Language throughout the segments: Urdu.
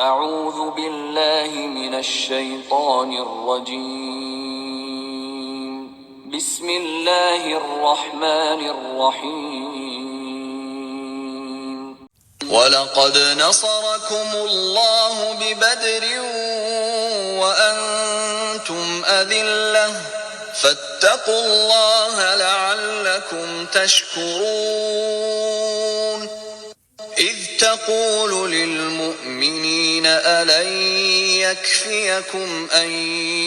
اعوذ باللہ من الشیطان الرجیم بسم اللہ الرحمن الرحیم وَلَقَدْ نَصَرَكُمُ اللَّهُ بِبَدْرٍ وَأَنْتُمْ أَذِلَّةٌ فَاتَّقُوا اللَّهَ لَعَلَّكُمْ تَشْكُرُونَ إِذْ تَقُولُ لِلْمُؤْمِنِينَ أَلَنْ يَكْفِيَكُمْ أَنْ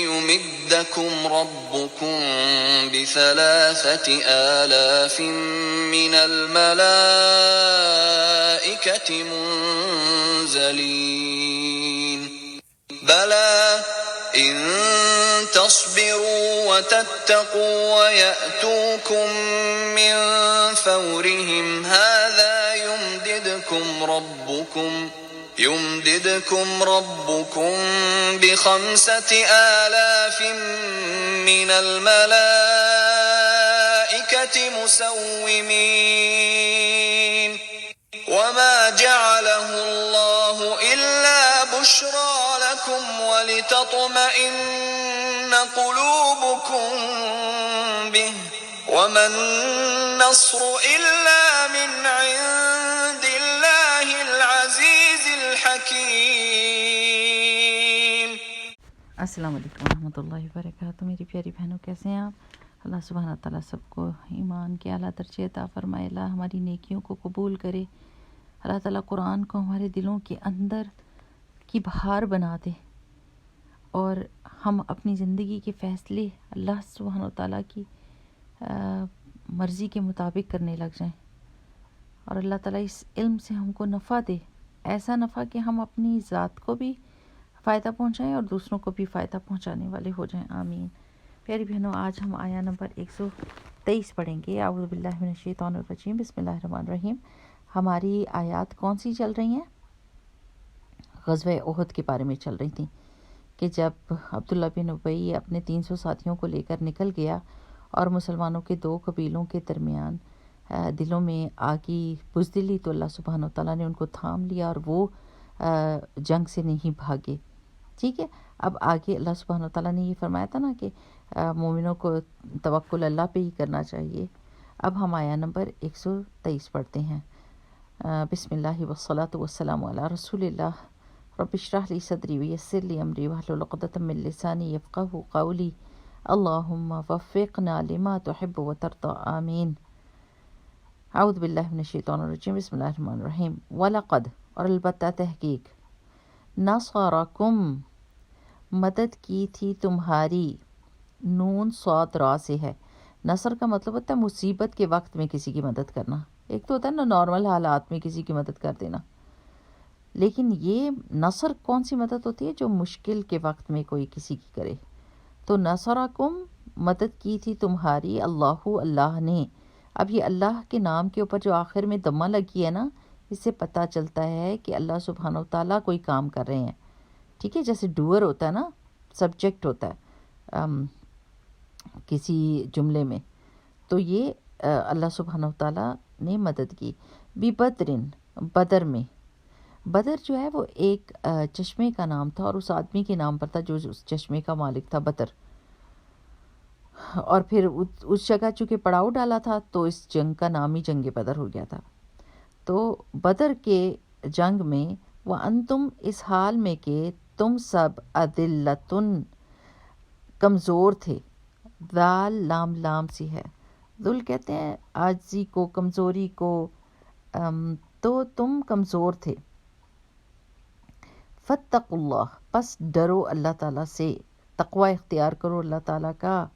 يُمِدَّكُمْ رَبُّكُمْ ب3,000 مِّنَ الْمَلَائِكَةِ مُنْزَلِينَ بَلَى إِن تَصْبِرُوا وَتَتَّقُوا وَيَأْتُوكُم مِّن فَوْرِهِمْ هَٰذَا يُمْدِدْكُمْ رَبُّكُم ب5,000 مِّنَ الْمَلَائِكَةِ مُسَوِّمِينَ وَمَا جَعَلَهُ اللَّهُ إِلَّا بُشْرَىٰ لَكُمْ وَلِتَطْمَئِنَّ قُلُوبُكُم بِهِ وَمَا النَّصْرُ إِلَّا مِنْ عِندِ اللَّهِ الْعَزِيزِ الْحَكِيمِ۔ السلام علیکم ورحمۃ اللہ وبرکاتہ۔ میری پیاری بہنوں، کیسے ہیں آپ؟ اللہ سبحانہ تعالیٰ سب کو ایمان کے اعلیٰ درجے عطا فرمائے، اللہ ہماری نیکیوں کو قبول کرے، اللہ تعالیٰ قرآن کو ہمارے دلوں کے اندر کی بہار بنا دے اور ہم اپنی زندگی کے فیصلے اللہ سبحانہ تعالیٰ کی مرضی کے مطابق کرنے لگ جائیں، اور اللہ تعالیٰ اس علم سے ہم کو نفع دے، ایسا نفع کہ ہم اپنی ذات کو بھی فائدہ پہنچائیں اور دوسروں کو بھی فائدہ پہنچانے والے ہو جائیں، آمین۔ پیاری بہنوں، آج ہم آیہ نمبر 123 پڑھیں گے۔ اعوذ باللہ من الشیطان الرجیم، بسم اللہ الرحمن الرحیم۔ ہماری آیات کون سی چل رہی ہیں؟ غزوہ احد کے بارے میں چل رہی تھیں کہ جب عبداللہ بن ابی اپنے 300 ساتھیوں کو لے کر نکل گیا اور مسلمانوں کے 2 قبیلوں کے درمیان دلوں میں آگی بزدلی، تو اللہ سبحانہ وتعالیٰ نے ان کو تھام لیا اور وہ جنگ سے نہیں بھاگے۔ ٹھیک ہے، اب آگے اللہ سبحانہ وتعالیٰ نے یہ فرمایا تھا نا کہ مومنوں کو توکل اللہ پہ ہی کرنا چاہیے۔ اب ہم آیہ نمبر 123 پڑھتے ہیں۔ بسم اللہ والصلاة والسلام علی رسول اللہ، رب اشرح لی صدری ویسر لی امری واحلل عقدۃ من لسانی یفقہوا قولی، اللہم وفقنا لما تحب وترضى، آمین۔ اعوذ باللہ من الشیطان الرجیم، بسم اللہ الرحمن الرحیم۔ وَلَقَدْ، اور البتہ تحقیق، نَصَرَكُمْ، مدد کی تھی تمہاری، نون صاد را سے ہے۔ نصر کا مطلب ہوتا ہے مصیبت کے وقت میں کسی کی مدد کرنا، ایک تو ہوتا ہے نا نارمل حالات میں کسی کی مدد کر دینا، لیکن یہ نصر کون سی مدد ہوتی ہے؟ جو مشکل کے وقت میں کوئی کسی کی کرے۔ تو نصرکم، مدد کی تھی تمہاری، اللہ، اللہ نے۔ اب یہ اللہ کے نام کے اوپر جو آخر میں دمہ لگی ہے نا، اس سے پتہ چلتا ہے کہ اللہ سبحانہ وتعالیٰ کوئی کام کر رہے ہیں۔ ٹھیک ہے، جیسے ڈوئر ہوتا ہے نا، سبجیکٹ ہوتا ہے کسی جملے میں، تو یہ اللہ سبحانہ وتعالیٰ نے مدد کی۔ بِبَدْرٍ، بدر میں۔ بدر جو ہے وہ ایک چشمے کا نام تھا اور اس آدمی کے نام پر تھا جو اس چشمے کا مالک تھا، بدر۔ اور پھر اس جگہ چونکہ پڑاؤ ڈالا تھا تو اس جنگ کا نام ہی جنگ بدر ہو گیا تھا۔ تو بدر کے جنگ میں وَأَنْتُمْ، اس حال میں کہ تم سب اذلتن، کمزور تھے، ذال لام لام سی ہے، ذل کہتے ہیں عاجزی کو، کمزوری کو، تو تم کمزور تھے۔ فاتقوا اللہ، پس ڈرو اللہ تعالیٰ سے، تقوی اختیار کرو اللہ تعالیٰ کا،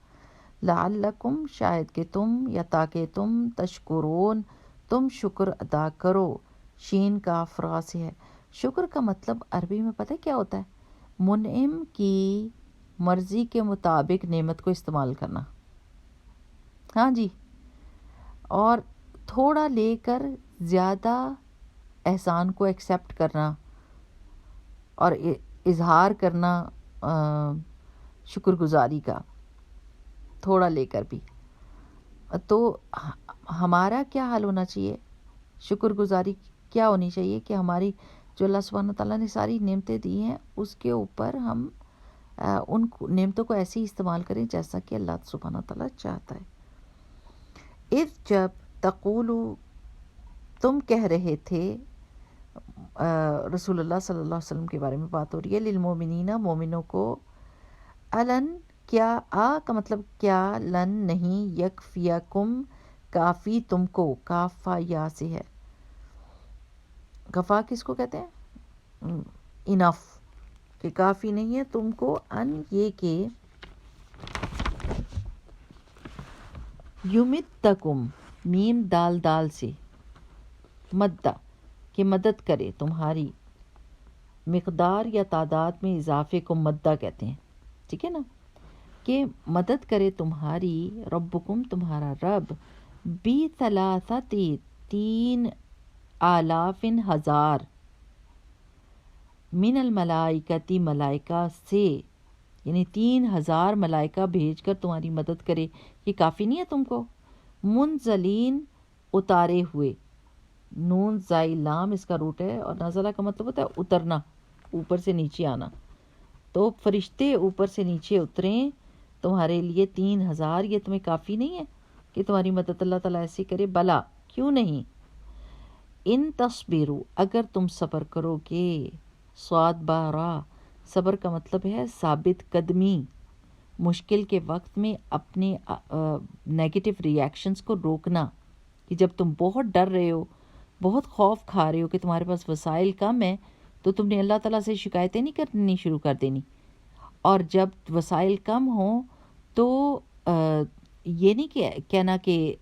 لعلکم، شاید کہ تم، یا تاکہ تم، تشکرون، تم شکر ادا کرو، شین کا افرا سے ہے۔ شکر کا مطلب عربی میں پتہ کیا ہوتا ہے؟ منعم کی مرضی کے مطابق نعمت کو استعمال کرنا، ہاں جی، اور تھوڑا لے کر زیادہ احسان کو ایکسیپٹ کرنا اور اظہار کرنا شکر گزاری کا، تھوڑا لے کر بھی۔ تو ہمارا کیا حال ہونا چاہیے؟ شکر گزاری کیا ہونی چاہیے کہ ہماری جو اللہ سبحانہ تعالیٰ نے ساری نعمتیں دی ہیں اس کے اوپر ہم ان نعمتوں کو ایسے ہی استعمال کریں جیسا کہ اللہ سبحانہ تعالیٰ چاہتا ہے۔ اذ جب تقولو تم کہہ رہے تھے، رسول اللہ صلی اللہ علیہ وسلم کے بارے میں بات ہو رہی ہے، للمومنین مومنوں کو، الن کیا، کا مطلب کیا، لن نہیں، یکفیکم کافی تم کو، کافا یا سے ہے، کفا کس کو کہتے ہیں؟ انف، کہ کافی نہیں ہے تم کو، ان یہ کہ یمدکم، میم دال دال سے، مدہ کہ مدد کرے تمہاری، مقدار یا تعداد میں اضافے کو مدہ کہتے ہیں، ٹھیک ہے نا، کہ مدد کرے تمہاری، ربکم تمہارا رب، بی ثلاثتی 3,000 ہزار، من الملائکتی ملائکہ سے، یعنی 3,000 ملائکہ بھیج کر تمہاری مدد کرے، یہ کافی نہیں ہے تم کو، منزلین اتارے ہوئے، نون زائی لام اس کا روٹ ہے، اور نزلہ کا مطلب ہوتا ہے اترنا، اوپر سے نیچے آنا، تو فرشتے اوپر سے نیچے اتریں تمہارے لیے 3,000، یہ تمہیں کافی نہیں ہے کہ تمہاری مدد اللہ تعالیٰ ایسے کرے؟ بلا، کیوں نہیں، ان تصبروا اگر تم صبر کرو گے، صاد بارا، صبر کا مطلب ہے ثابت قدمی، مشکل کے وقت میں اپنے نیگیٹو ری ایکشنز کو روکنا، کہ جب تم بہت ڈر رہے ہو، بہت خوف کھا رہے ہو کہ تمہارے پاس وسائل کم ہیں، تو تم نے اللہ تعالیٰ سے شکایتیں نہیں کرنی شروع کر دینی، اور جب وسائل کم ہوں تو یہ نہیں کہ کہنا کہ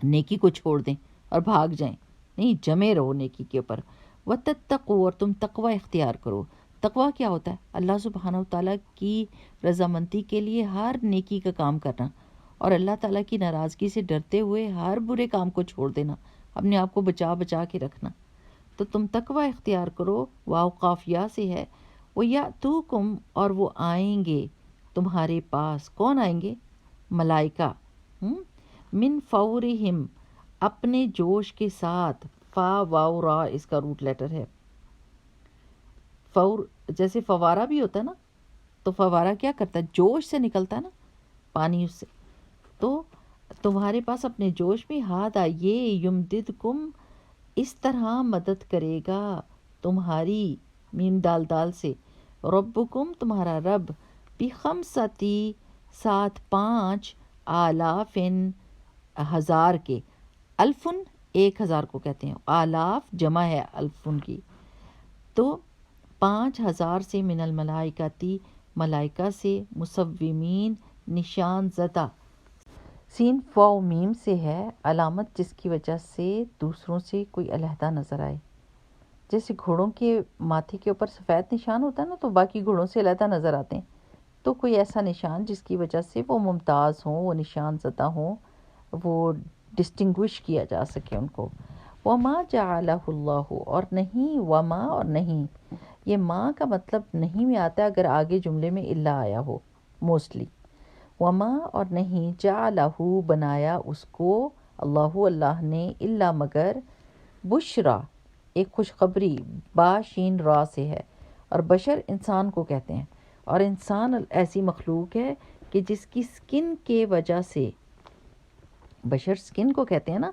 نیکی کو چھوڑ دیں اور بھاگ جائیں، نہیں، جمے رہو نیکی کے اوپر، وتتقوا، اور تم تقوی اختیار کرو۔ تقوی کیا ہوتا ہے؟ اللہ سبحانہ وتعالیٰ کی رضامندی کے لیے ہر نیکی کا کام کرنا، اور اللہ تعالیٰ کی ناراضگی سے ڈرتے ہوئے ہر برے کام کو چھوڑ دینا، اپنے آپ کو بچا کے رکھنا، تو تم تقوی اختیار کرو۔ واو قافیہ سے ہے، وَيَأْتُوكُمْ، اور وہ آئیں گے تمہارے پاس، کون آئیں گے؟ ملائکہ، من فورہم، اپنے جوش کے ساتھ، فا واو را اس کا روٹ لیٹر ہے، فور جیسے فوارہ بھی ہوتا ہے نا، تو فوارہ کیا کرتا ہے؟ جوش سے نکلتا ہے نا پانی، اس سے، تو تمہارے پاس اپنے جوش میں، ہاتھ آئیے، یمددکم، اس طرح مدد کرے گا تمہاری، میم دال دال سے، ربکم تمہارا رب، بخمستی 5,000 ہزار کے، الفن 1,000 کو کہتے ہیں، آلاف جمع ہے الفن کی، تو 5,000 سے، من الملائکتی ملائکہ سے، مصومین نشان زدہ، سین فاؤ میم سے ہے، علامت جس کی وجہ سے دوسروں سے کوئی علیحدہ نظر آئے، جیسے گھوڑوں کے ماتھے کے اوپر سفید نشان ہوتا ہے نا، تو باقی گھوڑوں سے علیحدہ نظر آتے ہیں، تو کوئی ایسا نشان جس کی وجہ سے وہ ممتاز ہوں، وہ نشان زدہ ہوں، وہ ڈسٹنگوش کیا جا سکے ان کو۔ وما جعلہ اللہ، اور نہیں، وما اور نہیں، یہ ماں کا مطلب نہیں میں آتا ہے اگر آگے جملے میں الا آیا ہو موسٹلی، وما اور نہیں، جعلہ بنایا اس کو، اللہ نے، الا مگر، بشرا ایک خوشخبری، با شین را سے ہے، اور بشر انسان کو کہتے ہیں، اور انسان ایسی مخلوق ہے کہ جس کی سکن کے وجہ سے، بشر سکن کو کہتے ہیں نا،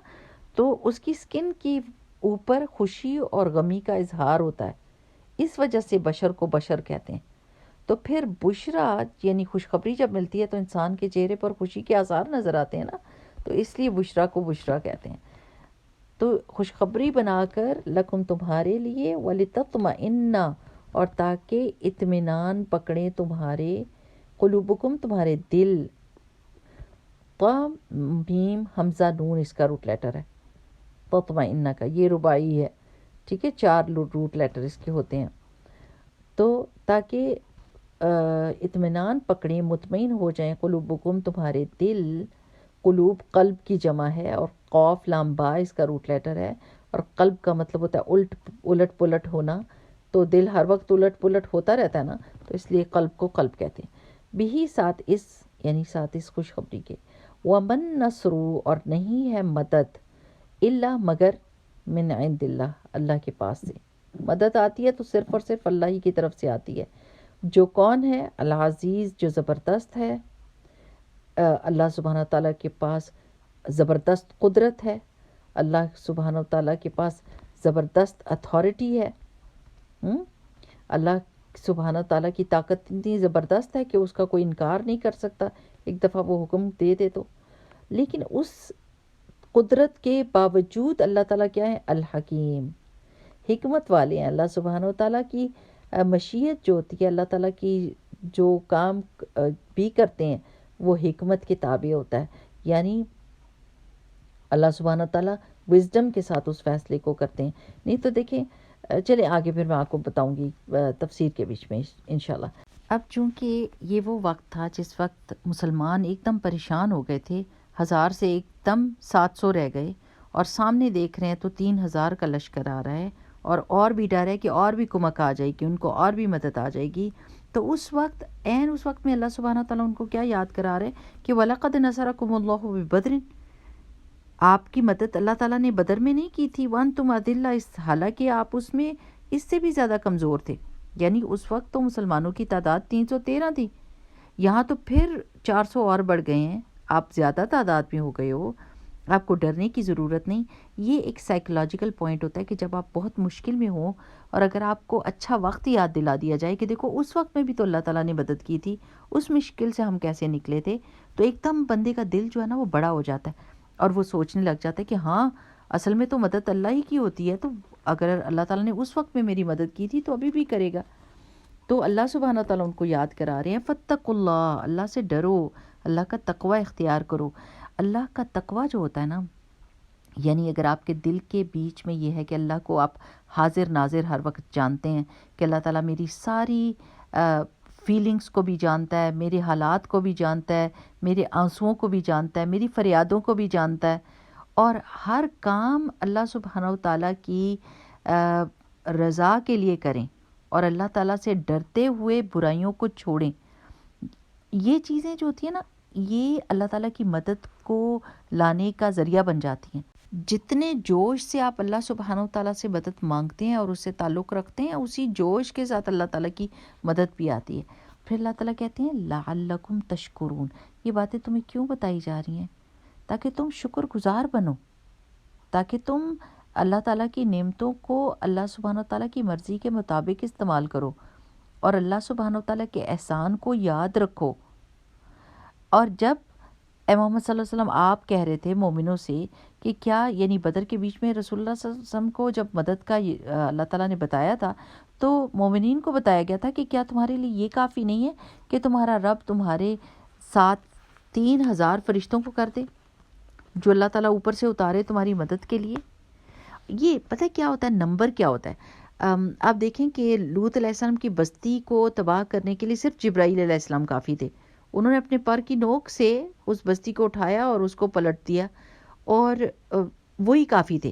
تو اس کی سکن کی اوپر خوشی اور غمی کا اظہار ہوتا ہے، اس وجہ سے بشر کو بشر کہتے ہیں، تو پھر بشرا یعنی خوشخبری جب ملتی ہے تو انسان کے چہرے پر خوشی کے آثار نظر آتے ہیں نا، تو اس لیے بشرا کو بشرا کہتے ہیں، تو خوشخبری بنا کر، لکم تمہارے لیے، وَلِتَطْمَئِنَّ اور تاکہ اطمینان پکڑیں تمہارے، قلوبکم تمہارے دل، میم حمزہ نون اس کا روٹ لیٹر ہے، تطمئنہ کا، یہ رباعی ہے، ٹھیک ہے، 4 روٹ لیٹر اس کے ہوتے ہیں، تو تاکہ اطمینان پکڑیں، مطمئن ہو جائیں، قلوبکم تمہارے دل، قلوب قلب کی جمع ہے، اور قاف لام با اس کا روٹ لیٹر ہے، اور قلب کا مطلب ہوتا ہے الٹ پلٹ ہونا، تو دل ہر وقت الٹ پلٹ ہوتا رہتا ہے نا، تو اس لیے قلب کو قلب کہتے ہیں، بھی ساتھ اس، یعنی ساتھ اس خوشخبری کے، ومن نصر، اور نہیں ہے مدد، الا مگر، من عند اللہ، اللہ کے پاس سے مدد آتی ہے تو صرف اور صرف اللہ ہی کی طرف سے آتی ہے، جو کون ہے؟ العزیز، جو زبردست ہے۔ اللہ سبحانہ تعالیٰ کے پاس زبردست قدرت ہے، اللہ سبحانہ تعالیٰ کے پاس زبردست اتھارٹی ہے۔ اللہ سبحانہ تعالیٰ کی طاقت اتنی زبردست ہے کہ اس کا کوئی انکار نہیں کر سکتا، ایک دفعہ وہ حکم دے دے تو۔ لیکن اس قدرت کے باوجود اللہ تعالیٰ کیا ہے؟ الحکیم، حکمت والے ہیں۔ اللہ سبحانہ تعالیٰ کی مشیت جو ہوتی ہے، اللہ تعالیٰ کی جو کام بھی کرتے ہیں وہ حکمت کے تابع ہوتا ہے، یعنی اللہ سبحانہ تعالیٰ وزڈم کے ساتھ اس فیصلے کو کرتے ہیں۔ نہیں تو دیکھیں، چلے آگے پھر میں آپ کو بتاؤں گی تفسیر کے بیچ میں انشاءاللہ۔ اب چونکہ یہ وہ وقت تھا جس وقت مسلمان ایک دم پریشان ہو گئے تھے، 1000 سے ایک دم 700 رہ گئے، اور سامنے دیکھ رہے ہیں تو 3000 کا لشکر آ رہا ہے، اور بھی ڈر ہے کہ اور بھی کمک آ جائے گی، ان کو اور بھی مدد آ جائے گی۔ تو اس وقت اس وقت میں اللہ سبحانہ تعالیٰ ان کو کیا یاد کرا رہے کہ وَلَقَدْ نَصَرَكُمُ اللَّهُ بِبَدْرٍ، آپ کی مدد اللہ تعالیٰ نے بدر میں نہیں کی تھی، وَأَنْتُمْ أَذِلَّةٌ، حالانکہ آپ اس میں اس سے بھی زیادہ کمزور تھے، یعنی اس وقت تو مسلمانوں کی تعداد 313 تھی، یہاں تو پھر 400 اور بڑھ گئے ہیں، آپ زیادہ تعداد میں ہو گئے ہو، آپ کو ڈرنے کی ضرورت نہیں۔ یہ ایک سائیکولوجیکل پوائنٹ ہوتا ہے کہ جب آپ بہت مشکل میں ہوں اور اگر آپ کو اچھا وقت یاد دلا دیا جائے کہ دیکھو اس وقت میں بھی تو اللہ تعالیٰ نے مدد کی تھی، اس مشکل سے ہم کیسے نکلے تھے، تو ایک دم بندے کا دل جو ہے نا وہ بڑا ہو جاتا ہے اور وہ سوچنے لگ جاتا ہے کہ ہاں اصل میں تو مدد اللہ ہی کی ہوتی ہے، تو اگر اللہ تعالیٰ نے اس وقت میں میری مدد کی تھی تو ابھی بھی کرے گا۔ تو اللہ سبحانہ تعالیٰ ان کو یاد کرا رہے ہیں فَاتَّقُوا اللَّهَ، اللہ سے ڈرو، اللہ کا تقوی اختیار کرو۔ اللہ کا تقوی جو ہوتا ہے نا، یعنی اگر آپ کے دل کے بیچ میں یہ ہے کہ اللہ کو آپ حاضر ناظر ہر وقت جانتے ہیں کہ اللہ تعالیٰ میری ساری فیلنگز کو بھی جانتا ہے، میرے حالات کو بھی جانتا ہے، میرے آنسوؤں کو بھی جانتا ہے، میری فریادوں کو بھی جانتا ہے، اور ہر کام اللہ سبحانہ تعالیٰ کی رضا کے لیے کریں اور اللہ تعالیٰ سے ڈرتے ہوئے برائیوں کو چھوڑیں۔ یہ چیزیں جو ہوتی ہیں نا، یہ اللہ تعالیٰ کی مدد کو لانے کا ذریعہ بن جاتی ہیں۔ جتنے جوش سے آپ اللہ سبحانہ تعالیٰ سے مدد مانگتے ہیں اور اس سے تعلق رکھتے ہیں، اسی جوش کے ساتھ اللہ تعالیٰ کی مدد بھی آتی ہے۔ پھر اللہ تعالیٰ کہتے ہیں لعلکم تشکرون، یہ باتیں تمہیں کیوں بتائی جا رہی ہیں؟ تاکہ تم شکر گزار بنو، تاکہ تم اللہ تعالیٰ کی نعمتوں کو اللہ سبحانہ تعالیٰ کی مرضی کے مطابق استعمال کرو اور اللہ سبحانہ تعالیٰ کے احسان کو یاد رکھو۔ اور جب اے محمد صلی اللہ علیہ وسلم آپ کہہ رہے تھے مومنوں سے کہ کیا، یعنی بدر کے بیچ میں رسول اللہ صلی اللہ علیہ وسلم کو جب مدد کا اللہ تعالیٰ نے بتایا تھا تو مومنین کو بتایا گیا تھا کہ کیا تمہارے لیے یہ کافی نہیں ہے کہ تمہارا رب تمہارے ساتھ 3000 فرشتوں کو کر دے جو اللہ تعالیٰ اوپر سے اتارے تمہاری مدد کے لیے؟ یہ پتہ کیا ہوتا ہے، نمبر کیا ہوتا ہے؟ آپ دیکھیں کہ لوط علیہ السلام کی بستی کو تباہ کرنے کے لیے صرف جبرائیل علیہ السلام کافی تھے، انہوں نے اپنے پر کی نوک سے اس بستی کو اٹھایا اور اس کو پلٹ دیا، اور وہی کافی تھے۔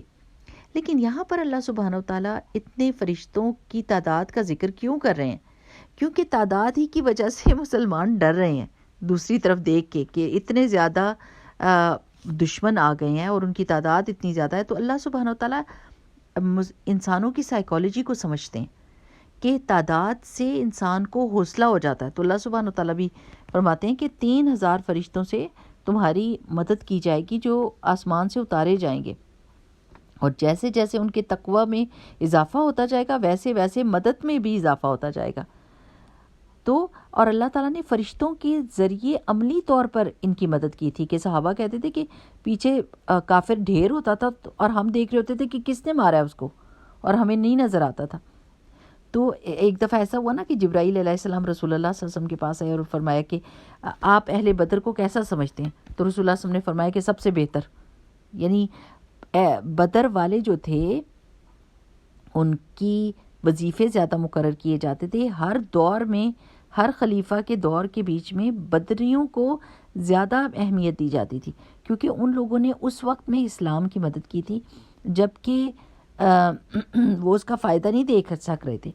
لیکن یہاں پر اللہ سبحانہ وتعالیٰ اتنے فرشتوں کی تعداد کا ذکر کیوں کر رہے ہیں؟ کیونکہ تعداد ہی کی وجہ سے مسلمان ڈر رہے ہیں دوسری طرف دیکھ کے کہ اتنے زیادہ دشمن آ گئے ہیں اور ان کی تعداد اتنی زیادہ ہے۔ تو اللہ سبحانہ وتعالیٰ انسانوں کی سائیکالوجی کو سمجھتے ہیں کہ تعداد سے انسان کو حوصلہ ہو جاتا ہے، تو اللہ سبحانہ وتعالیٰ بھی فرماتے ہیں کہ 3000 فرشتوں سے تمہاری مدد کی جائے گی جو آسمان سے اتارے جائیں گے، اور جیسے جیسے ان کے تقوی میں اضافہ ہوتا جائے گا ویسے ویسے مدد میں بھی اضافہ ہوتا جائے گا۔ تو اور اللہ تعالیٰ نے فرشتوں کے ذریعے عملی طور پر ان کی مدد کی تھی کہ صحابہ کہتے تھے کہ پیچھے کافر ڈھیر ہوتا تھا اور ہم دیکھ رہے ہوتے تھے کہ کس نے مارا ہے اس کو، اور ہمیں نہیں نظر آتا تھا۔ تو ایک دفعہ ایسا ہوا نا کہ جبرائیل علیہ السلام رسول اللہ صلی اللہ علیہ وسلم کے پاس آئے اور فرمایا کہ آپ اہل بدر کو کیسا سمجھتے ہیں؟ تو رسول اللہ صلی اللہ علیہ وسلم نے فرمایا کہ سب سے بہتر، یعنی بدر والے جو تھے ان کی وظیفے زیادہ مقرر کیے جاتے تھے، ہر دور میں ہر خلیفہ کے دور کے بیچ میں بدریوں کو زیادہ اہمیت دی جاتی تھی، کیونکہ ان لوگوں نے اس وقت میں اسلام کی مدد کی تھی جبکہ وہ اس کا فائدہ نہیں دیکھ سک رہے تھے،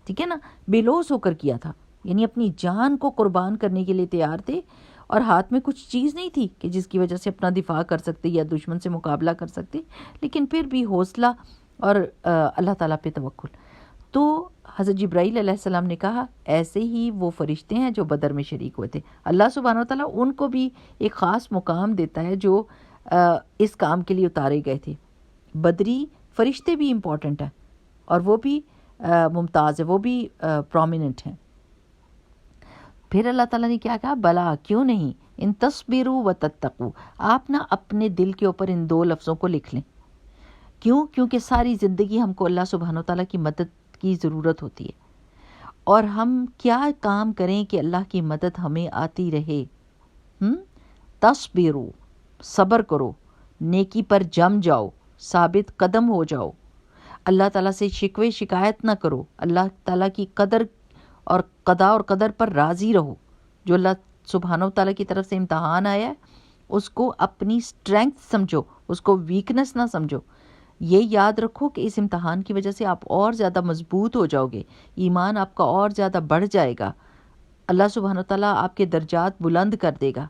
ٹھیک ہے نا، بے لوث ہو کر کیا تھا، یعنی اپنی جان کو قربان کرنے کے لیے تیار تھے، اور ہاتھ میں کچھ چیز نہیں تھی کہ جس کی وجہ سے اپنا دفاع کر سکتے یا دشمن سے مقابلہ کر سکتے، لیکن پھر بھی حوصلہ اور اللہ تعالیٰ پہ توکل. تو حضرت جبرائیل علیہ السلام نے کہا ایسے ہی وہ فرشتے ہیں جو بدر میں شریک ہوئے تھے. اللہ سبحانہ و تعالیٰ ان کو بھی ایک خاص مقام دیتا ہے جو اس کام کے لیے اتارے گئے تھے. بدری فرشتے بھی امپورٹنٹ ہیں اور وہ بھی ممتاز ہے، وہ بھی پرومیننٹ ہیں. پھر اللہ تعالیٰ نے کیا کہا، بلا کیوں نہیں، ان تصبروا و تتقوا، آپ نہ اپنے دل کے اوپر ان 2 لفظوں کو لکھ لیں. کیوں؟ کیونکہ ساری زندگی ہم کو اللہ سبحانہ و تعالیٰ کی مدد کی ضرورت ہوتی ہے، اور ہم کیا کام کریں کہ اللہ کی مدد ہمیں آتی رہے. تصبروا، صبر کرو، نیکی پر جم جاؤ، ثابت قدم ہو جاؤ، اللہ تعالیٰ سے شکوے شکایت نہ کرو، اللہ تعالیٰ کی قدر اور قضا اور قدر پر راضی رہو. جو اللہ سبحانہ و تعالیٰ کی طرف سے امتحان آیا ہے اس کو اپنی اسٹرینگتھ سمجھو، اس کو ویکنس نہ سمجھو. یہ یاد رکھو کہ اس امتحان کی وجہ سے آپ اور زیادہ مضبوط ہو جاؤ گے، ایمان آپ کا اور زیادہ بڑھ جائے گا، اللہ سبحانہ و تعالیٰ آپ کے درجات بلند کر دے گا،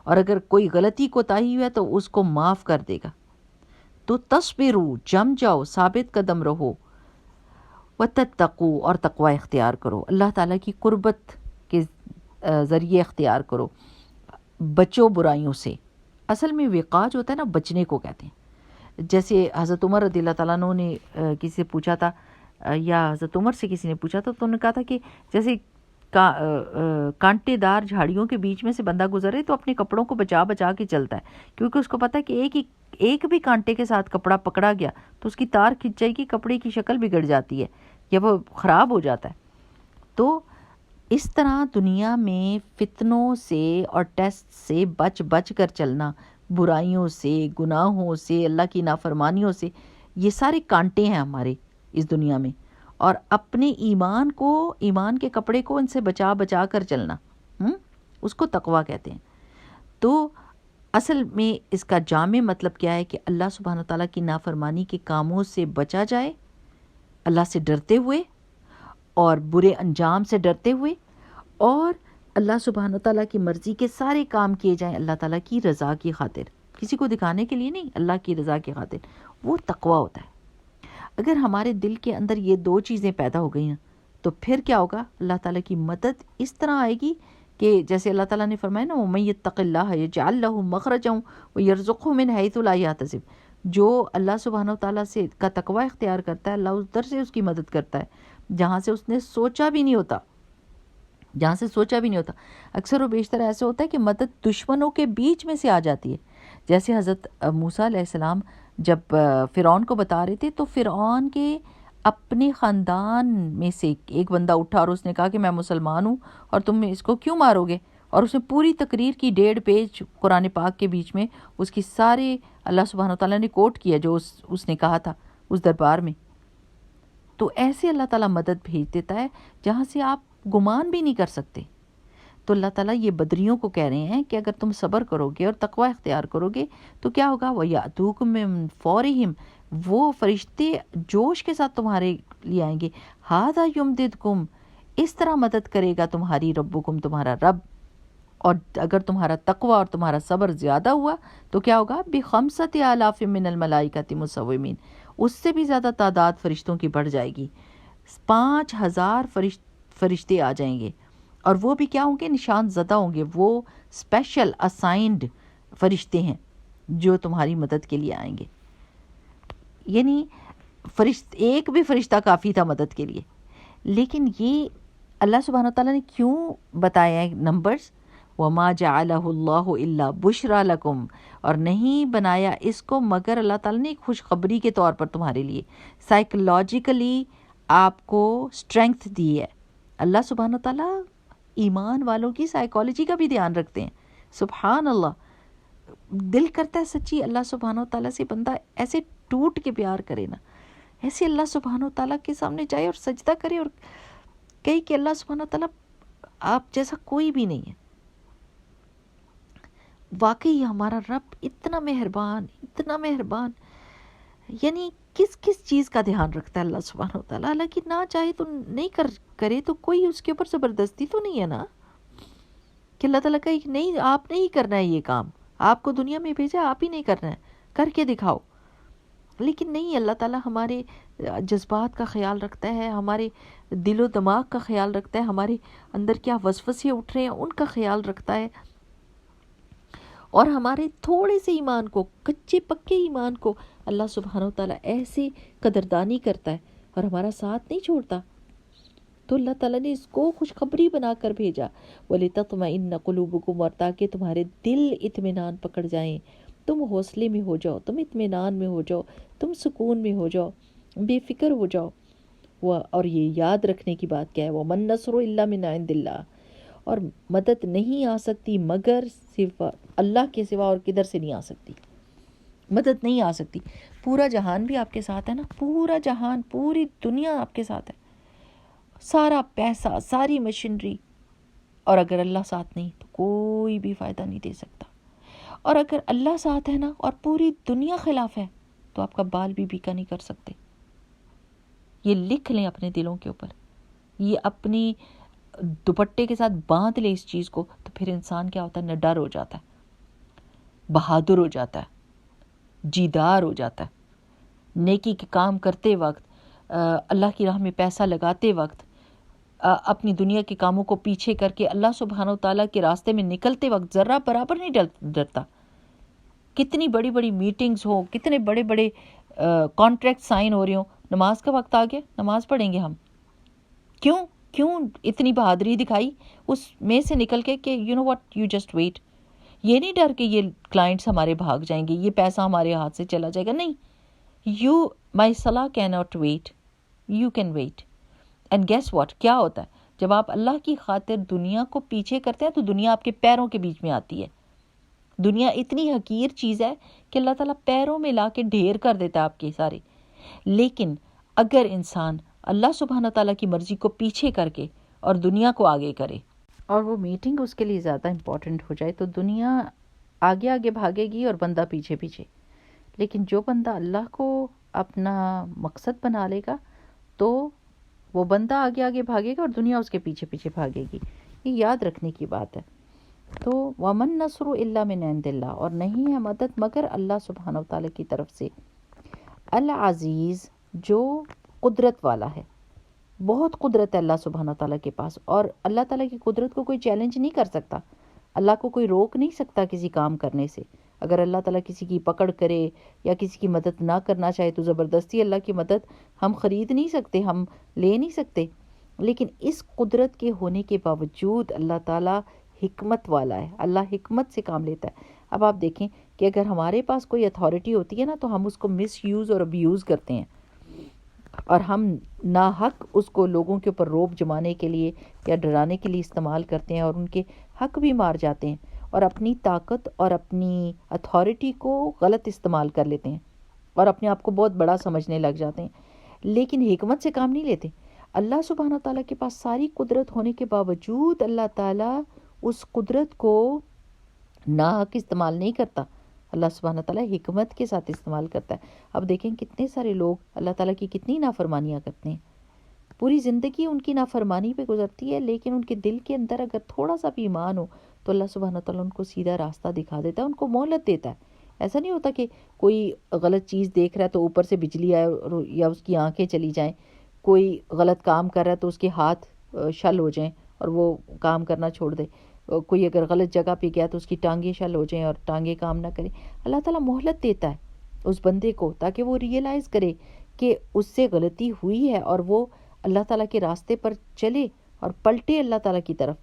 اور اگر کوئی غلطی کوتاہی ہے تو اس کو معاف کر دے گا. تو تصبروا، جم جاؤ، ثابت قدم رہو، وتتقوا، اور تقوی اختیار کرو، اللہ تعالیٰ کی قربت کے ذریعے اختیار کرو، بچو برائیوں سے. اصل میں وقاء جو ہوتا ہے نا، بچنے کو کہتے ہیں. جیسے حضرت عمر رضی اللہ تعالیٰ عنہ نے کسی سے پوچھا تھا، یا حضرت عمر سے کسی نے پوچھا تھا، تو انہوں نے کہا تھا کہ جیسے کانٹے دار جھاڑیوں کے بیچ میں سے بندہ گزرے تو اپنے کپڑوں کو بچا بچا کے چلتا ہے، کیونکہ اس کو پتہ ہے کہ ایک بھی کانٹے کے ساتھ کپڑا پکڑا گیا تو اس کی تار کھنچ جائے گی، کپڑے کی شکل بگڑ جاتی ہے یا وہ خراب ہو جاتا ہے. تو اس طرح دنیا میں فتنوں سے اور ٹیسٹ سے بچ بچ کر چلنا، برائیوں سے، گناہوں سے، اللہ کی نافرمانیوں سے، یہ سارے کانٹے ہیں ہمارے اس دنیا میں، اور اپنے ایمان کو، ایمان کے کپڑے کو ان سے بچا بچا کر چلنا، اس کو تقویٰ کہتے ہیں. تو اصل میں اس کا جامع مطلب کیا ہے کہ اللہ سبحانہ تعالیٰ کی نافرمانی کے کاموں سے بچا جائے، اللہ سے ڈرتے ہوئے اور برے انجام سے ڈرتے ہوئے، اور اللہ سبحانہ تعالیٰ کی مرضی کے سارے کام کیے جائیں اللہ تعالیٰ کی رضا کی خاطر، کسی کو دکھانے کے لیے نہیں، اللہ کی رضا کی خاطر. وہ تقویٰ ہوتا ہے. اگر ہمارے دل کے اندر یہ 2 چیزیں پیدا ہو گئی ہیں تو پھر کیا ہوگا، اللہ تعالیٰ کی مدد اس طرح آئے گی کہ جیسے اللہ تعالیٰ نے فرمایا نا، وَمَن يَتَّقِ اللَّهَ يَجْعَل لَّهُ مَخْرَجًا وَيَرْزُقْهُ مِنْ حَيْثُ لَا يَحْتَسِبُ. جو اللہ سبحانہ وتعالیٰ سے کا تقویٰ اختیار کرتا ہے، اللہ ادھر سے اس کی مدد کرتا ہے جہاں سے اس نے سوچا بھی نہیں ہوتا، جہاں سے سوچا بھی نہیں ہوتا. اکثر و بیشتر ایسے ہوتا ہے کہ مدد دشمنوں کے بیچ میں سے آ جاتی ہے. جیسے حضرت موسیٰ علیہ السلام جب فرعون کو بتا رہے تھے تو فرعون کے اپنے خاندان میں سے ایک بندہ اٹھا اور اس نے کہا کہ میں مسلمان ہوں اور تم اس کو کیوں مارو گے، اور اس نے پوری تقریر کی 1.5 پیج قرآن پاک کے بیچ میں اس کی سارے اللہ سبحانہ وتعالیٰ نے کوٹ کیا جو اس نے کہا تھا اس دربار میں. تو ایسے اللہ تعالیٰ مدد بھیج دیتا ہے جہاں سے آپ گمان بھی نہیں کر سکتے. تو اللہ تعالیٰ یہ بدریوں کو کہہ رہے ہیں کہ اگر تم صبر کرو گے اور تقوی اختیار کرو گے تو کیا ہوگا، وَيَأْتُوكُم مِّن فَوْرِهِمْ، وہ فرشتے جوش کے ساتھ تمہارے لیے آئیں گے. هَذَا يُمْدِدْكُمْ، اس طرح مدد کرے گا تمہاری ربکم، تمہارا رب. اور اگر تمہارا تقوی اور تمہارا صبر زیادہ ہوا تو کیا ہوگا، بِخَمْسَةِ آلَافٍ مِّنَ الْمَلَائِكَةِ مُصَوِّمِينَ، اس سے بھی زیادہ تعداد فرشتوں کی بڑھ جائے گی. 5000 فرشتے آ جائیں گے، اور وہ بھی کیا ہوں گے، نشان زدہ ہوں گے. وہ اسپیشل اسائنڈ فرشتے ہیں جو تمہاری مدد کے لیے آئیں گے. یعنی ایک بھی فرشتہ کافی تھا مدد کے لیے. لیکن یہ اللہ سبحانہ تعالیٰ نے کیوں بتایا ہے نمبرز، وَمَا جَعَلَهُ اللَّهُ إِلَّا بُشْرَى لَكُمْ، اور نہیں بنایا اس کو مگر اللہ تعالیٰ نے ایک خوشخبری کے طور پر تمہارے لیے. سائیکولوجیکلی آپ کو اسٹرینگتھ دی ہے. اللہ سبحانہ تعالیٰ ایمان والوں کی سائیکالوجی کا بھی دھیان رکھتے ہیں. سبحان اللہ، دل کرتا ہے سچی اللہ سبحانہ تعالیٰ سے بندہ ایسے ٹوٹ کے پیار کرے نا، ایسے اللہ سبحانہ تعالیٰ کے سامنے جائے اور سجدہ کرے اور کہے کہ اللہ سبحانہ تعالیٰ آپ جیسا کوئی بھی نہیں ہے. واقعی ہمارا رب اتنا مہربان، اتنا مہربان. یعنی کس کس چیز کا دھیان رکھتا ہے اللہ سبحانہ و تعالیٰ. حالانکہ نہ چاہے تو نہیں کرے تو کوئی اس کے اوپر زبردستی تو نہیں ہے نا. کہ اللہ تعالیٰ کا نہیں، آپ نے ہی کرنا ہے یہ کام، آپ کو دنیا میں بھیجا، آپ ہی نہیں کرنا ہے، کر کے دکھاؤ. لیکن نہیں، اللہ تعالیٰ ہمارے جذبات کا خیال رکھتا ہے، ہمارے دل و دماغ کا خیال رکھتا ہے، ہمارے اندر کیا وسوسے اٹھ رہے ہیں ان کا خیال رکھتا ہے، اور ہمارے تھوڑے سے ایمان کو، کچے پکے ایمان کو اللہ سبحانہ و تعالیٰ ایسے قدردانی کرتا ہے اور ہمارا ساتھ نہیں چھوڑتا. تو اللہ تعالیٰ نے اس کو خوشخبری بنا کر بھیجا، وَلِتَطْمَئِنَّ قُلُوبُكُمْ، اور تاکہ تمہارے دل اطمینان پکڑ جائیں، تم حوصلے میں ہو جاؤ، تم اطمینان میں ہو جاؤ، تم سکون میں ہو جاؤ، بے فکر ہو جاؤ. اور یہ یاد رکھنے کی بات کیا ہے، وَمَن نَّصْرُ إِلَّا مِنْ عِندِ اللَّهِ، اور مدد نہیں آ سکتی مگر صرف اللہ کے سوا، اور کدھر سے نہیں آ سکتی مدد، نہیں آ سکتی. پورا جہان بھی آپ کے ساتھ ہے نا، پورا جہان، پوری دنیا آپ کے ساتھ ہے، سارا پیسہ، ساری مشینری، اور اگر اللہ ساتھ نہیں تو کوئی بھی فائدہ نہیں دے سکتا. اور اگر اللہ ساتھ ہے نا اور پوری دنیا خلاف ہے تو آپ کا بال بھی بیکا نہیں کر سکتے. یہ لکھ لیں اپنے دلوں کے اوپر، یہ اپنی دوپٹے کے ساتھ باندھ لیں اس چیز کو، تو پھر انسان کیا ہوتا ہے، نڈر ہو جاتا ہے، بہادر ہو جاتا ہے، جیدار ہو جاتا ہے. نیکی کے کام کرتے وقت، اللہ کی راہ میں پیسہ لگاتے وقت، اپنی دنیا کے کاموں کو پیچھے کر کے اللہ سبحانہ و تعالیٰ کے راستے میں نکلتے وقت ذرہ برابر نہیں ڈرتا. کتنی بڑی بڑی میٹنگز ہو، کتنے بڑے بڑے کانٹریکٹ سائن ہو رہے ہوں، نماز کا وقت آ گیا، نماز پڑھیں گے ہم. کیوں اتنی بہادری دکھائی اس میں سے نکل کے کہ you know what, you just wait. یہ نہیں ڈر کہ یہ کلائنٹس ہمارے بھاگ جائیں گے، یہ پیسہ ہمارے ہاتھ سے چلا جائے گا. نہیں، مائی صلاح can not wait, you can wait. And guess what, کیا ہوتا ہے جب آپ اللہ کی خاطر دنیا کو پیچھے کرتے ہیں تو دنیا آپ کے پیروں کے بیچ میں آتی ہے. دنیا اتنی حقیر چیز ہے کہ اللہ تعالیٰ پیروں میں لا کے ڈھیر کر دیتا ہے آپ کے سارے. لیکن اگر انسان اللہ سبحانہ تعالیٰ کی مرضی کو پیچھے کر کے اور دنیا کو آگے کرے، اور وہ میٹنگ اس کے لیے زیادہ امپورٹنٹ ہو جائے، تو دنیا آگے آگے بھاگے گی اور بندہ پیچھے پیچھے. لیکن جو بندہ اللہ کو اپنا مقصد بنا لے گا تو وہ بندہ آگے آگے بھاگے گا اور دنیا اس کے پیچھے پیچھے بھاگے گی. یہ یاد رکھنے کی بات ہے. تو وَمَن نَّصْرُ إِلَّا مِنْ عِندِ اللَّهِ، اور نہیں ہے مدد مگر اللہ سبحانہ و تعالیٰ کی طرف سے. العزیز، جو قدرت والا ہے، بہت قدرت ہے اللہ سبحانہ تعالیٰ کے پاس، اور اللہ تعالیٰ کی قدرت کو کوئی چیلنج نہیں کر سکتا. اللہ کو کوئی روک نہیں سکتا کسی کام کرنے سے. اگر اللہ تعالیٰ کسی کی پکڑ کرے یا کسی کی مدد نہ کرنا چاہے تو زبردستی اللہ کی مدد ہم خرید نہیں سکتے، ہم لے نہیں سکتے. لیکن اس قدرت کے ہونے کے باوجود اللہ تعالیٰ حکمت والا ہے، اللہ حکمت سے کام لیتا ہے. اب آپ دیکھیں کہ اگر ہمارے پاس کوئی اتھارٹی ہوتی ہے نا تو ہم اس کو مس یوز اور ابیوز کرتے ہیں، اور ہم ناحق اس کو لوگوں کے اوپر روب جمانے کے لیے یا ڈرانے کے لیے استعمال کرتے ہیں، اور ان کے حق بھی مار جاتے ہیں، اور اپنی طاقت اور اپنی اتھارٹی کو غلط استعمال کر لیتے ہیں اور اپنے آپ کو بہت بڑا سمجھنے لگ جاتے ہیں. لیکن حکمت سے کام نہیں لیتے. اللہ سبحانہ تعالیٰ کے پاس ساری قدرت ہونے کے باوجود اللہ تعالیٰ اس قدرت کو ناحق استعمال نہیں کرتا. اللہ سبحانہ تعالیٰ حکمت کے ساتھ استعمال کرتا ہے. اب دیکھیں کتنے سارے لوگ اللہ تعالیٰ کی کتنی نافرمانیاں کرتے ہیں، پوری زندگی ان کی نافرمانی پہ گزرتی ہے، لیکن ان کے دل کے اندر اگر تھوڑا سا بھی ایمان ہو تو اللہ سبحانہ تعالیٰ ان کو سیدھا راستہ دکھا دیتا ہے، ان کو مہلت دیتا ہے. ایسا نہیں ہوتا کہ کوئی غلط چیز دیکھ رہا ہے تو اوپر سے بجلی آئے یا اس کی آنکھیں چلی جائیں، کوئی غلط کام کر رہا ہے تو اس کے ہاتھ شل ہو جائیں اور وہ کام کرنا چھوڑ دے، کوئی اگر غلط جگہ پہ گیا تو اس کی ٹانگیں شل ہو جائیں اور ٹانگیں کام نہ کریں. اللہ تعالیٰ مہلت دیتا ہے اس بندے کو تاکہ وہ ریئلائز کرے کہ اس سے غلطی ہوئی ہے اور وہ اللہ تعالیٰ کے راستے پر چلے اور پلٹے اللہ تعالیٰ کی طرف.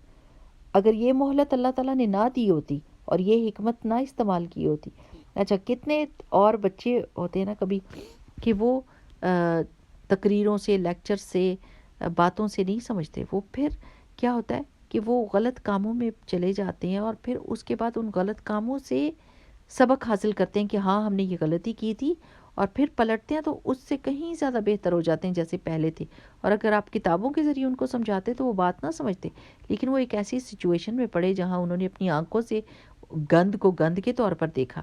اگر یہ مہلت اللہ تعالیٰ نے نہ دی ہوتی اور یہ حکمت نہ استعمال کی ہوتی. اچھا، کتنے اور بچے ہوتے ہیں نا کبھی کہ وہ تقریروں سے، لیکچر سے، باتوں سے نہیں سمجھتے، وہ پھر کیا ہوتا ہے کہ وہ غلط کاموں میں چلے جاتے ہیں اور پھر اس کے بعد ان غلط کاموں سے سبق حاصل کرتے ہیں کہ ہاں ہم نے یہ غلطی کی تھی، اور پھر پلٹتے ہیں تو اس سے کہیں زیادہ بہتر ہو جاتے ہیں جیسے پہلے تھے. اور اگر آپ کتابوں کے ذریعے ان کو سمجھاتے تو وہ بات نہ سمجھتے، لیکن وہ ایک ایسی سچویشن میں پڑے جہاں انہوں نے اپنی آنکھوں سے گند کو گند کے طور پر دیکھا.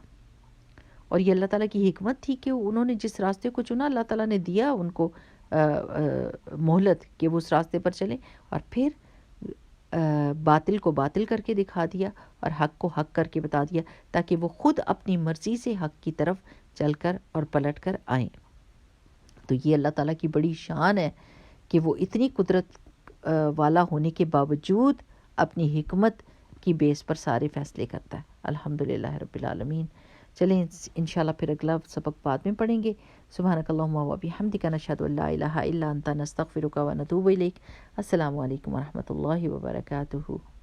اور یہ اللہ تعالیٰ کی حکمت تھی کہ انہوں نے جس راستے کو چنا اللہ تعالیٰ نے دیا ان کو مہلت کہ وہ اس راستے پر چلیں، اور پھر باطل کو باطل کر کے دکھا دیا اور حق کو حق کر کے بتا دیا، تاکہ وہ خود اپنی مرضی سے حق کی طرف چل کر اور پلٹ کر آئیں۔ تو یہ اللہ تعالیٰ کی بڑی شان ہے کہ وہ اتنی قدرت والا ہونے کے باوجود اپنی حکمت کی بیس پر سارے فیصلے کرتا ہے۔ الحمدللہ رب العالمین۔ چلیں انشاءاللہ پھر اگلا سبق بعد میں پڑھیں گے۔ سبحانک اللہم و بحمدک، نشہد ان لا الہ الا انت، نستغفرک و نتوب الیک۔ السلام علیکم ورحمۃ اللہ وبرکاتہ۔